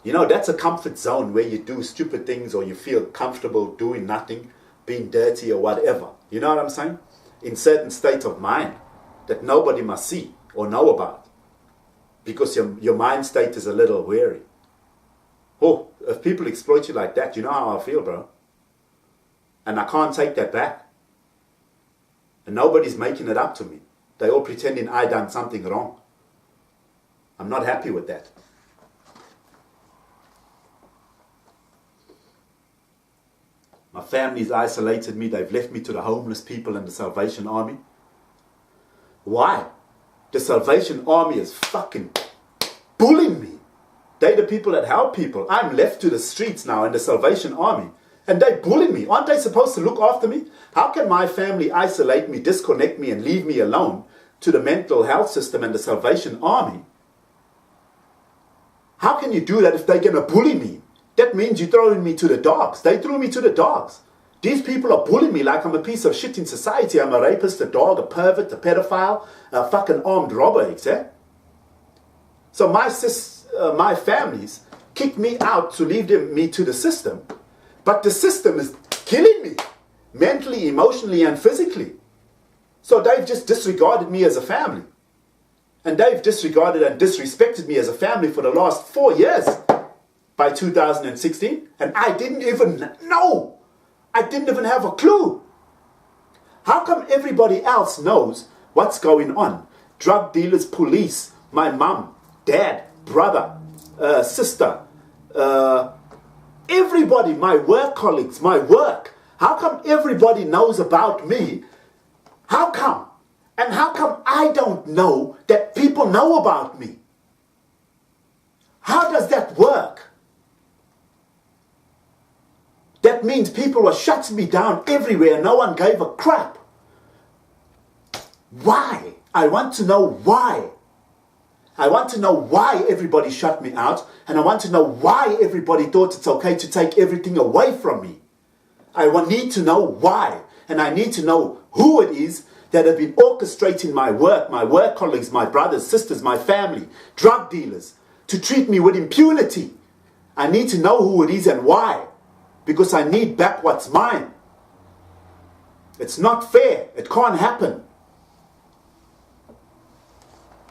You know, that's a comfort zone where you do stupid things or you feel comfortable doing nothing, being dirty or whatever. You know what I'm saying? In certain states of mind that nobody must see or know about, because your mind state is a little weary. Oh, if people exploit you like that, you know how I feel, bro. And I can't take that back. And nobody's making it up to me. They all pretending I done something wrong. I'm not happy with that. My family's isolated me. They've left me to the homeless people and the Salvation Army. Why? The Salvation Army is fucking bullying me. They're the people that help people. I'm left to the streets now in the Salvation Army. And they bully me. Aren't they supposed to look after me? How can my family isolate me, disconnect me, and leave me alone to the mental health system and the Salvation Army? How can you do that if they're going to bully me? That means you're throwing me to the dogs. They threw me to the dogs. These people are bullying me like I'm a piece of shit in society. I'm a rapist, a dog, a pervert, a pedophile, a fucking armed robber, etc. So my families kicked me out to leave me to the system. But the system is killing me, mentally, emotionally, and physically. So they've just disregarded me as a family. And they've disregarded and disrespected me as a family for the last 4 years by 2016. And I didn't even know. I didn't even have a clue. How come everybody else knows what's going on? Drug dealers, police, my mom, dad, brother, sister, everybody, my work colleagues, my work. How come everybody knows about me? How come? And how come I don't know that people know about me? How does that work? That means people were shutting me down everywhere. No one gave a crap. Why? I want to know why. I want to know why everybody shut me out, and I want to know why everybody thought it's okay to take everything away from me. Need to know why, and I need to know who it is that have been orchestrating my work colleagues, my brothers, sisters, my family, drug dealers, to treat me with impunity. I need to know who it is and why, because I need back what's mine. It's not fair. It can't happen.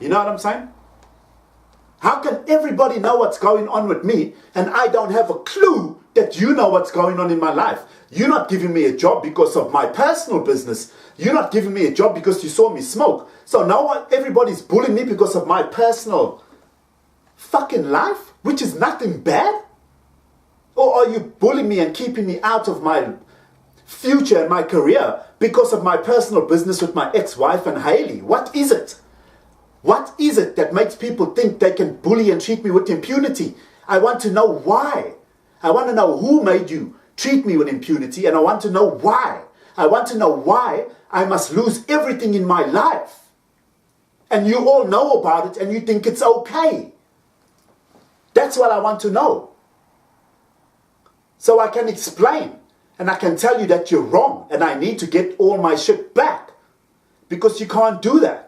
You know what I'm saying? How can everybody know what's going on with me and I don't have a clue that you know what's going on in my life? You're not giving me a job because of my personal business. You're not giving me a job because you saw me smoke. So now everybody's bullying me because of my personal fucking life, which is nothing bad? Or are you bullying me and keeping me out of my future and my career because of my personal business with my ex-wife and Haley? What is it? What is it that makes people think they can bully and treat me with impunity? I want to know why. I want to know who made you treat me with impunity, and I want to know why. I want to know why I must lose everything in my life. And you all know about it and you think it's okay. That's what I want to know. So I can explain and I can tell you that you're wrong and I need to get all my shit back. Because you can't do that.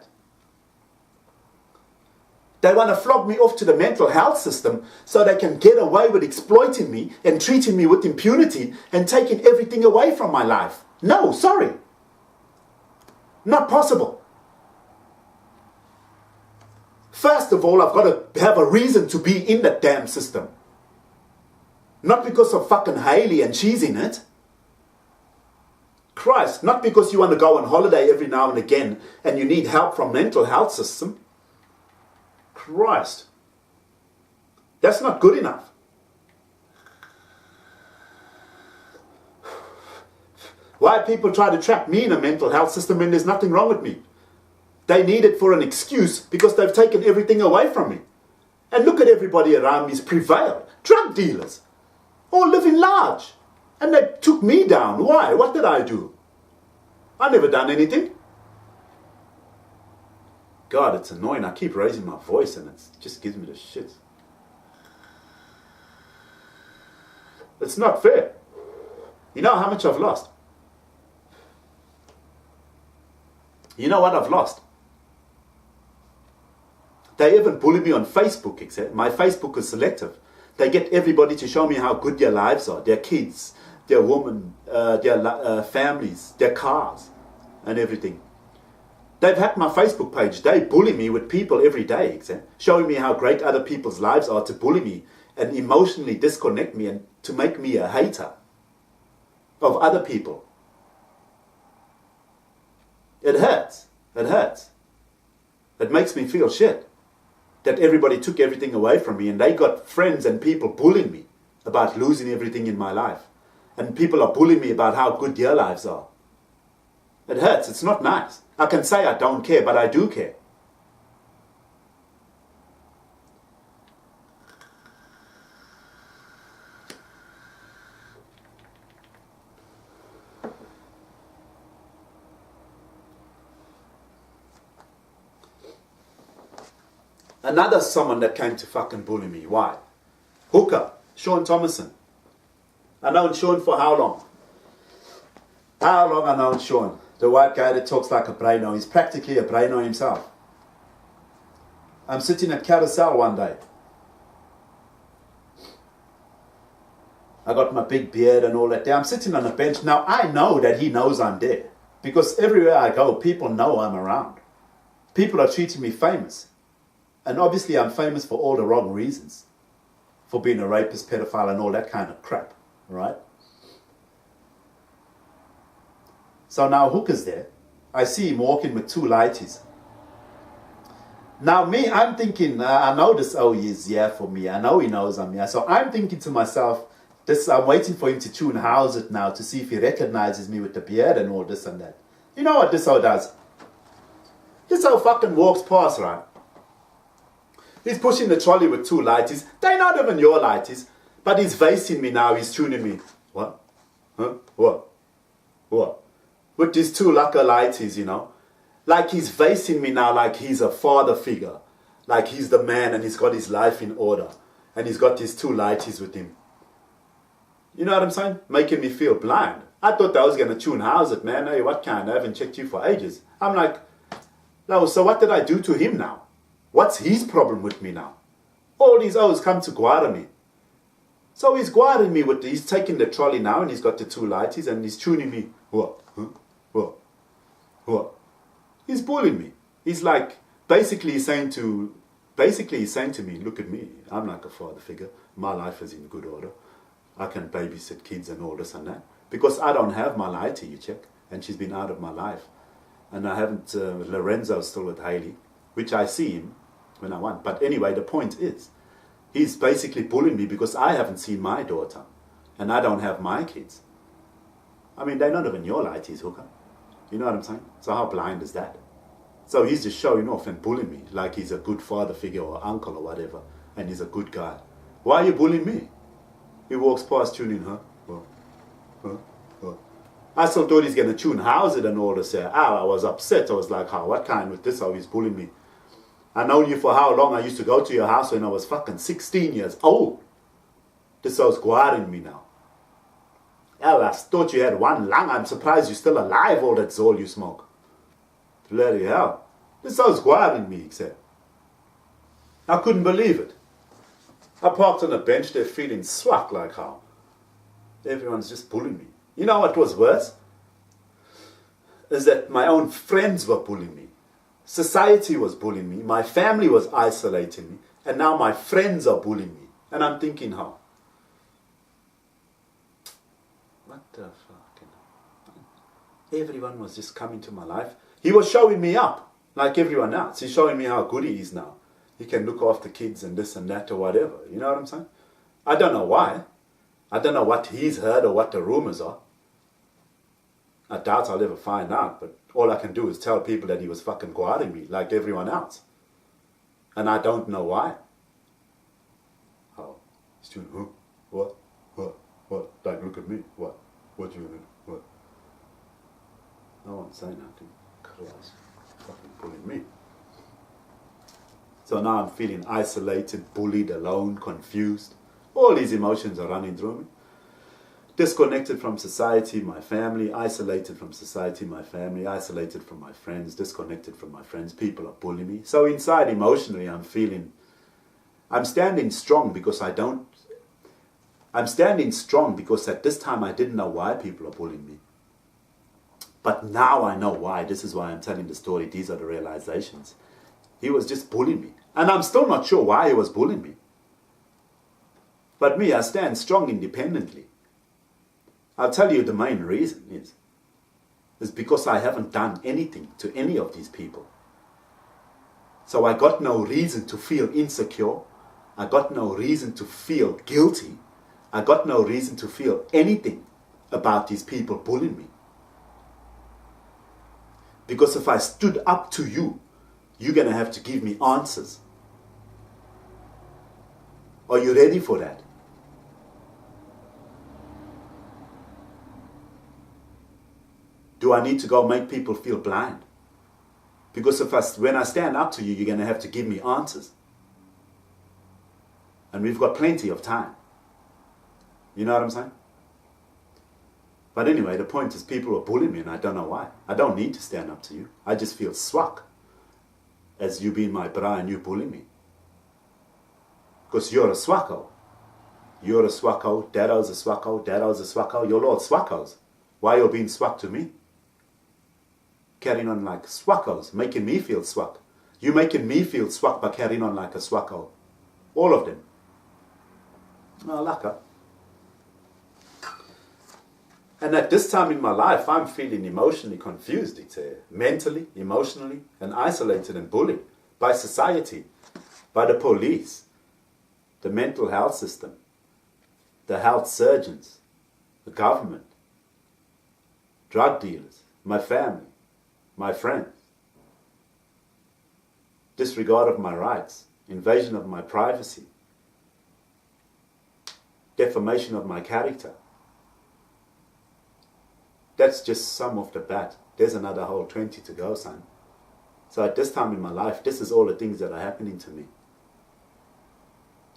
They want to flog me off to the mental health system so they can get away with exploiting me and treating me with impunity and taking everything away from my life. No, sorry. Not possible. First of all, I've got to have a reason to be in that damn system. Not because of fucking Haley and she's in it. Christ, not because you want to go on holiday every now and again and you need help from mental health system. Christ. That's not good enough. Why people try to trap me in a mental health system when there's nothing wrong with me? They need it for an excuse because they've taken everything away from me. And look at everybody around me's prevailed. Drug dealers. All living large. And they took me down. Why? What did I do? I never done anything. God, it's annoying. I keep raising my voice and it just gives me the shit. It's not fair. You know how much I've lost? You know what I've lost? They even bully me on Facebook, except my Facebook is selective. They get everybody to show me how good their lives are, their kids, their women, their families, their cars, and everything. They've hacked my Facebook page. They bully me with people every day, showing me how great other people's lives are, to bully me and emotionally disconnect me and to make me a hater of other people. It hurts. It hurts. It makes me feel shit that everybody took everything away from me, and they got friends and people bullying me about losing everything in my life. And people are bullying me about how good their lives are. It hurts. It's not nice. I can say I don't care, but I do care. Another someone that came to fucking bully me. Why? Hooka, Sean Thomason. I known Sean for how long? How long I known Sean? The white guy that talks like a braino. He's practically a braino himself. I'm sitting at Carousel one day. I got my big beard and all that there. I'm sitting on a bench. Now I know that he knows I'm there, because everywhere I go, people know I'm around. People are treating me famous. And obviously I'm famous for all the wrong reasons. For being a rapist, pedophile, and all that kind of crap. Right? So now Hooka's there. I see him walking with two lighties. Now me, I'm thinking, I know this, he is here for me. I know he knows I'm here. So I'm thinking to myself, I'm waiting for him to tune house it now to see if he recognizes me with the beard and all this and that. You know what this does? This fucking walks past, right? He's pushing the trolley with two lighties. They're not even your lighties. But he's facing me now. He's tuning me. What? Huh? What? What? With these two lacquer lighties, you know. Like he's facing me now like he's a father figure. Like he's the man and he's got his life in order. And he's got these two lighties with him. You know what I'm saying? Making me feel blind. I thought I was going to tune house it, man. Hey, what kind? I haven't checked you for ages. I'm like, no, so what did I do to him now? What's his problem with me now? All these O's come to guard me. So he's guarding me with he's taking the trolley now and he's got the two lighties and he's tuning me. What? Huh? What? What? He's bullying me. He's like, basically he's saying to me, look at me. I'm like a father figure. My life is in good order. I can babysit kids and all this and that. Because I don't have my lighty, you check. And she's been out of my life. And I haven't, Lorenzo's still with Haley, which I see him when I want. But anyway, the point is, he's basically bullying me because I haven't seen my daughter. And I don't have my kids. I mean, they're not even your lighties, Hooka. You know what I'm saying? So how blind is that? So he's just showing off and bullying me like he's a good father figure or uncle or whatever. And he's a good guy. Why are you bullying me? He walks past tuning her. I still thought he's going to tune house it and all this. I was upset. I was like, what kind with this? How he's bullying me. I known you for how long? I used to go to your house when I was fucking 16 years old. This was guarding me now. Hell, I thought you had one lung. I'm surprised you're still alive, all that Zol you smoke. Bloody hell. This was guarding me, except. I couldn't believe it. I parked on a bench there feeling swag like how. Everyone's just bullying me. You know what was worse? Is that my own friends were bullying me. Society was bullying me. My family was isolating me. And now my friends are bullying me. And I'm thinking how? What the fucking... Everyone was just coming to my life. He was showing me up. Like everyone else. He's showing me how good he is now. He can look after kids and this and that or whatever. You know what I'm saying? I don't know why. I don't know what he's heard or what the rumors are. I doubt I'll ever find out, but all I can do is tell people that he was fucking guarding me like everyone else. And I don't know why. How? He's doing, huh? What? What? What? Like, look at me. What? What do you mean? What? I won't say nothing. Christ. Fucking bullying me. So now I'm feeling isolated, bullied, alone, confused. All these emotions are running through me. Disconnected from society, my family. Isolated from society, my family. Isolated from my friends. Disconnected from my friends. People are bullying me. So inside, emotionally, I'm standing strong because I don't I'm standing strong because at this time I didn't know why people are bullying me. But now I know why. This is why I'm telling the story. These are the realizations. He was just bullying me. And I'm still not sure why he was bullying me. But me, I stand strong independently. I'll tell you the main reason is because I haven't done anything to any of these people. So I got no reason to feel insecure. I got no reason to feel guilty. I got no reason to feel anything about these people bullying me. Because if I stood up to you, you're going to have to give me answers. Are you ready for that? Do I need to go make people feel blind? Because when I stand up to you, you're going to have to give me answers. And we've got plenty of time. You know what I'm saying? But anyway, the point is people are bullying me and I don't know why. I don't need to stand up to you. I just feel swak as you being my bra and you bullying me. Because you're a swacko. You're a swacko, daddo's a swacko, daddo's a swacko, you're all swackos. Why you're being swak to me? Carrying on like swackos, making me feel swak. You making me feel swak by carrying on like a swacko. All of them. Oh, laka. And at this time in my life, I'm feeling emotionally confused. It's mentally, emotionally, and isolated and bullied by society, by the police, the mental health system, the health surgeons, the government, drug dealers, my family, my friends. Disregard of my rights, invasion of my privacy, defamation of my character. That's just some of the bad. There's another whole 20 to go, son. So at this time in my life, this is all the things that are happening to me.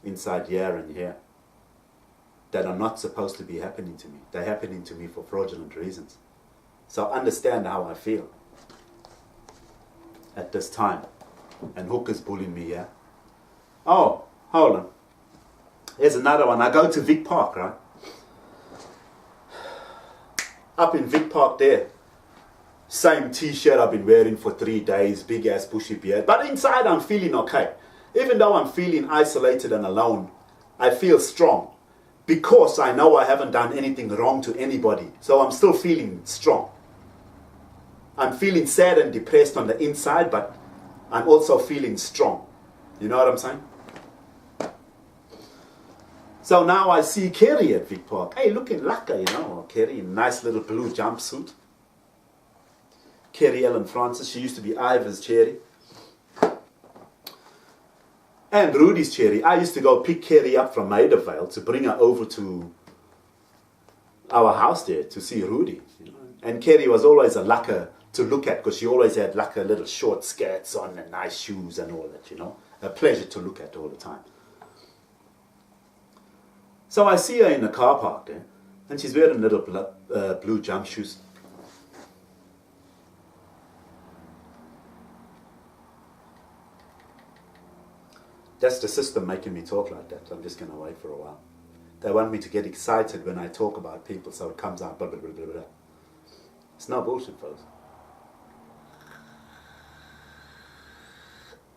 Inside here and here. That are not supposed to be happening to me. They're happening to me for fraudulent reasons. So understand how I feel. At this time. And Hooka's bullying me, yeah? Oh, hold on. Here's another one. I go to Vic Park, right? Up in Vic Park there. Same t-shirt I've been wearing for 3 days. Big ass bushy beard. But inside I'm feeling okay. Even though I'm feeling isolated and alone, I feel strong. Because I know I haven't done anything wrong to anybody. So I'm still feeling strong. I'm feeling sad and depressed on the inside, but I'm also feeling strong. You know what I'm saying? So now I see KERRY at Vic Park. Hey, looking lacquer, you know. KERRY in a nice little blue jumpsuit. KERRY Ellen Francis. She used to be Ivor's cherry. And Rudy's cherry. I used to go pick KERRY up from Maidavale to bring her over to our house there to see Rudy. You know? And KERRY was always a lacquer to look at because she always had lacquer little short skirts on and nice shoes and all that, you know. A pleasure to look at all the time. So I see her in the car park there, and she's wearing little blue jump shoes. That's the system making me talk like that. I'm just going to wait for a while. They want me to get excited when I talk about people, so it comes out blah, blah, blah, blah, blah. It's no bullshit, folks.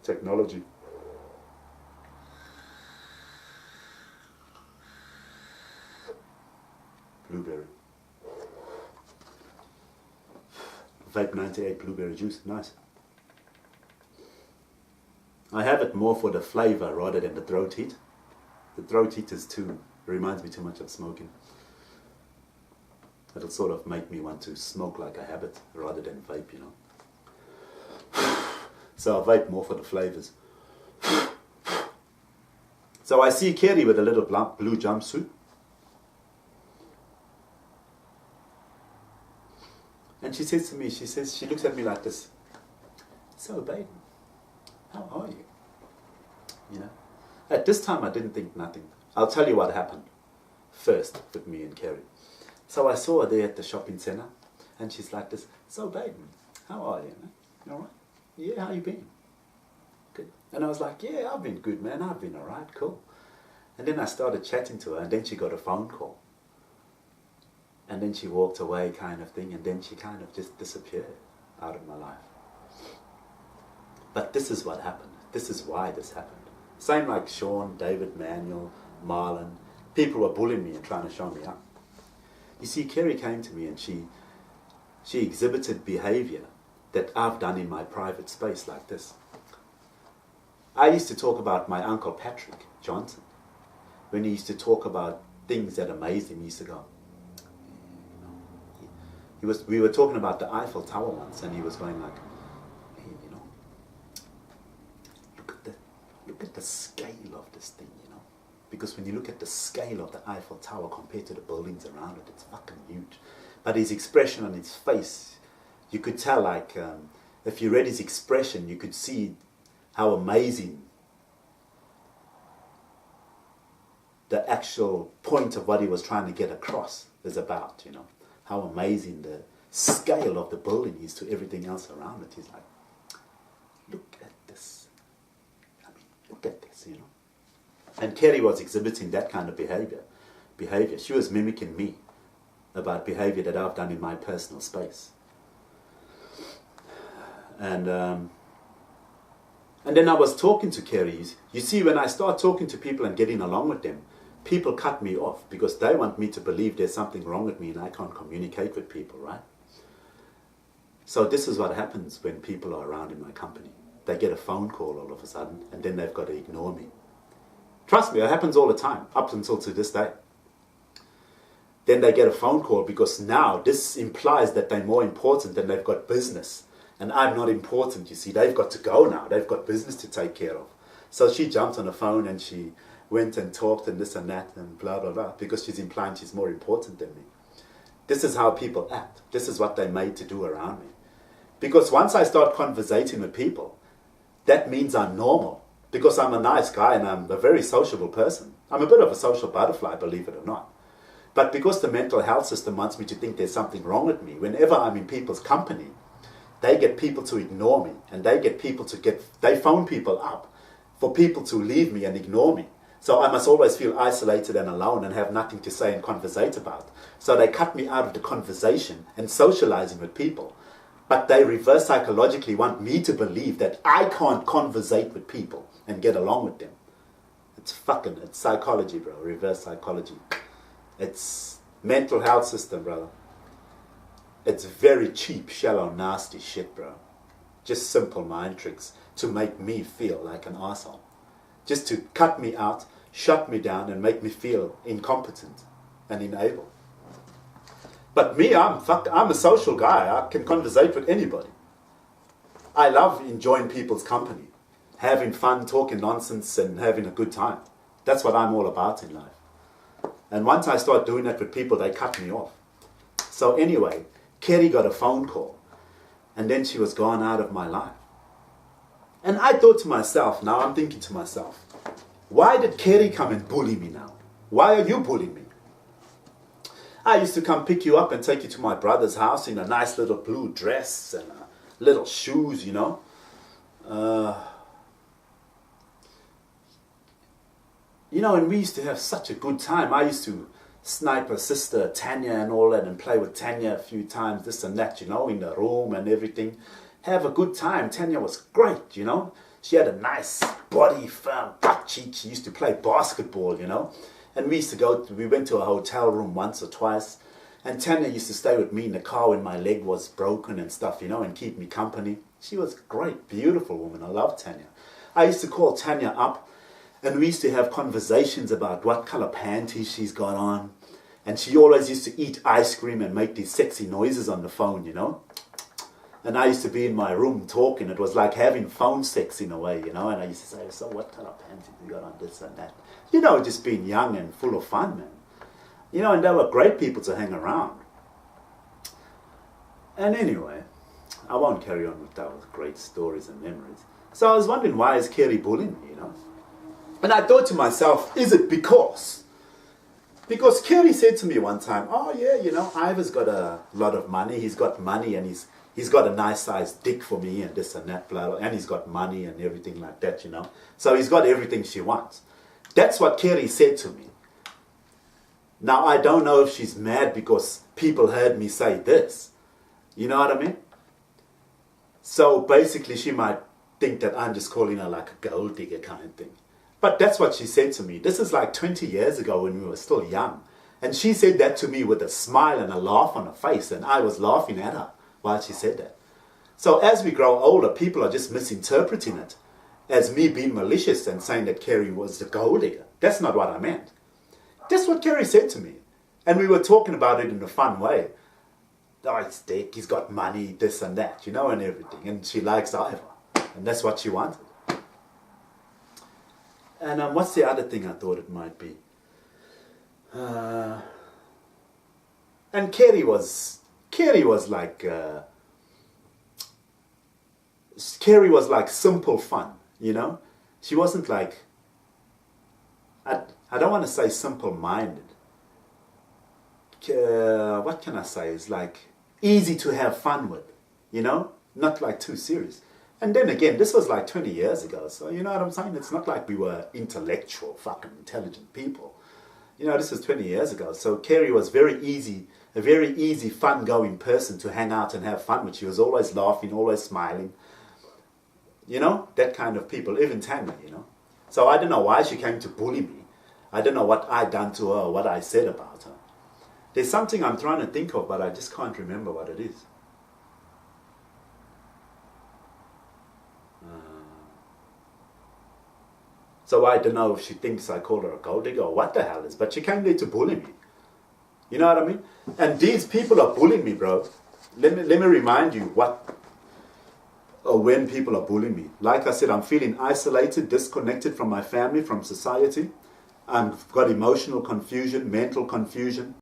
Technology. Blueberry. Vape 98 blueberry juice. Nice. I have it more for the flavour rather than the throat heat. The throat heat reminds me too much of smoking. It'll sort of make me want to smoke like a habit rather than vape, you know. So I vape more for the flavours. So I see KERRY with a little blue jumpsuit. And she says to me, she looks at me like this. So, baby, how are you? You know, at this time I didn't think nothing. I'll tell you what happened first with me and KERRY. So I saw her there at the shopping centre, and she's like this. So, baby, how are you? Man? You all right? Yeah, how you been? Good. And I was like, yeah, I've been good, man. I've been all right, cool. And then I started chatting to her, and then she got a phone call. And then she walked away kind of thing, and then she kind of just disappeared out of my life. But this is what happened. This is why this happened. Same like Sean, David, Manuel, Marlon. People were bullying me and trying to show me up. You see, KERRY came to me and she exhibited behaviour that I've done in my private space like this. I used to talk about my Uncle Patrick Johnson. When he used to talk about things that amazed him, he used to go, we were talking about the Eiffel Tower once, and he was going like, hey, you know, look at the scale of this thing, you know. Because when you look at the scale of the Eiffel Tower compared to the buildings around it, it's fucking huge. But his expression on his face, you could tell, like, if you read his expression, you could see how amazing the actual point of what he was trying to get across is about, you know. How amazing the scale of the building is to everything else around it. He's like, look at this. I mean, look at this, you know. And KERRY was exhibiting that kind of behavior. She was mimicking me about behavior that I've done in my personal space. And then I was talking to KERRY. You see, when I start talking to people and getting along with them, people cut me off because they want me to believe there's something wrong with me and I can't communicate with people, right? So this is what happens when people are around in my company. They get a phone call all of a sudden and then they've got to ignore me. Trust me, it happens all the time, up until to this day. Then they get a phone call because now this implies that they're more important and they've got business. And I'm not important, you see. They've got to go now. They've got business to take care of. So she jumped on the phone and she went and talked and this and that and blah, blah, blah, because she's implying she's more important than me. This is how people act. This is what they're made to do around me. Because once I start conversating with people, that means I'm normal. Because I'm a nice guy and I'm a very sociable person. I'm a bit of a social butterfly, believe it or not. But because the mental health system wants me to think there's something wrong with me, whenever I'm in people's company, they get people to ignore me. And they phone people up for people to leave me and ignore me. So I must always feel isolated and alone and have nothing to say and conversate about. So they cut me out of the conversation and socializing with people. But they reverse psychologically want me to believe that I can't conversate with people and get along with them. It's psychology, bro. Reverse psychology. It's mental health system, brother. It's very cheap, shallow, nasty shit, bro. Just simple mind tricks to make me feel like an arsehole. Just to cut me out, shut me down, and make me feel incompetent and unable. But me, I'm a social guy. I can conversate with anybody. I love enjoying people's company, having fun, talking nonsense, and having a good time. That's what I'm all about in life. And once I start doing that with people, they cut me off. So anyway, KERRY got a phone call, and then she was gone out of my life. And I thought to myself, now I'm thinking to myself, why did KERRY come and bully me now? Why are you bullying me? I used to come pick you up and take you to my brother's house in a nice little blue dress and little shoes, you know. You know, and we used to have such a good time. I used to snipe her sister, Tanya, and all that, and play with Tanya a few times, this and that, you know, in the room and everything. Have a good time. Tanya was great, you know. She had a nice body, firm butt cheek. She used to play basketball, you know. And we went to a hotel room once or twice. And Tanya used to stay with me in the car when my leg was broken and stuff, you know, and keep me company. She was great, beautiful woman. I love Tanya. I used to call Tanya up, and we used to have conversations about what color panties she's got on. And she always used to eat ice cream and make these sexy noises on the phone, you know. And I used to be in my room talking. It was like having phone sex in a way, you know. And I used to say, so what color panties you got on, this and that. You know, just being young and full of fun, man. You know, and they were great people to hang around. And anyway, I won't carry on with those great stories and memories. So I was wondering, why is KERRY bullying me, you know? And I thought to myself, is it because KERRY said to me one time, oh yeah, you know, Ivor's got a lot of money. He's got money and he's got a nice sized dick for me and this and that, blah, blah, and he's got money and everything like that, you know. So he's got everything she wants. That's what KERRY said to me. Now, I don't know if she's mad because people heard me say this. You know what I mean? So basically, she might think that I'm just calling her like a gold digger kind of thing. But that's what she said to me. This is like 20 years ago when we were still young. And she said that to me with a smile and a laugh on her face. And I was laughing at her while she said that. So as we grow older, people are just misinterpreting it as me being malicious and saying that KERRY was the gold digger. That's not what I meant. That's what KERRY said to me. And we were talking about it in a fun way. Oh, he's thick, he's got money, this and that, you know, and everything. And she likes Ivor. And that's what she wanted. And what's the other thing I thought it might be? And KERRY was like simple fun, you know? She wasn't like, I don't want to say simple-minded. What can I say? It's like easy to have fun with, you know? Not like too serious. And then again, this was like 20 years ago, so you know what I'm saying? It's not like we were intellectual, fucking intelligent people. You know, this was 20 years ago, so KERRY was a very easy, fun-going person to hang out and have fun with. She was always laughing, always smiling. You know, that kind of people, even Tanya, you know. So I don't know why she came to bully me. I don't know what I done to her or what I said about her. There's something I'm trying to think of, but I just can't remember what it is. So I don't know if she thinks I call her a gold digger or what the hell is, but she came there to bully me. You know what I mean? And these people are bullying me, bro. Let me remind you what or when people are bullying me. Like I said, I'm feeling isolated, disconnected from my family, from society. I've got emotional confusion, mental confusion.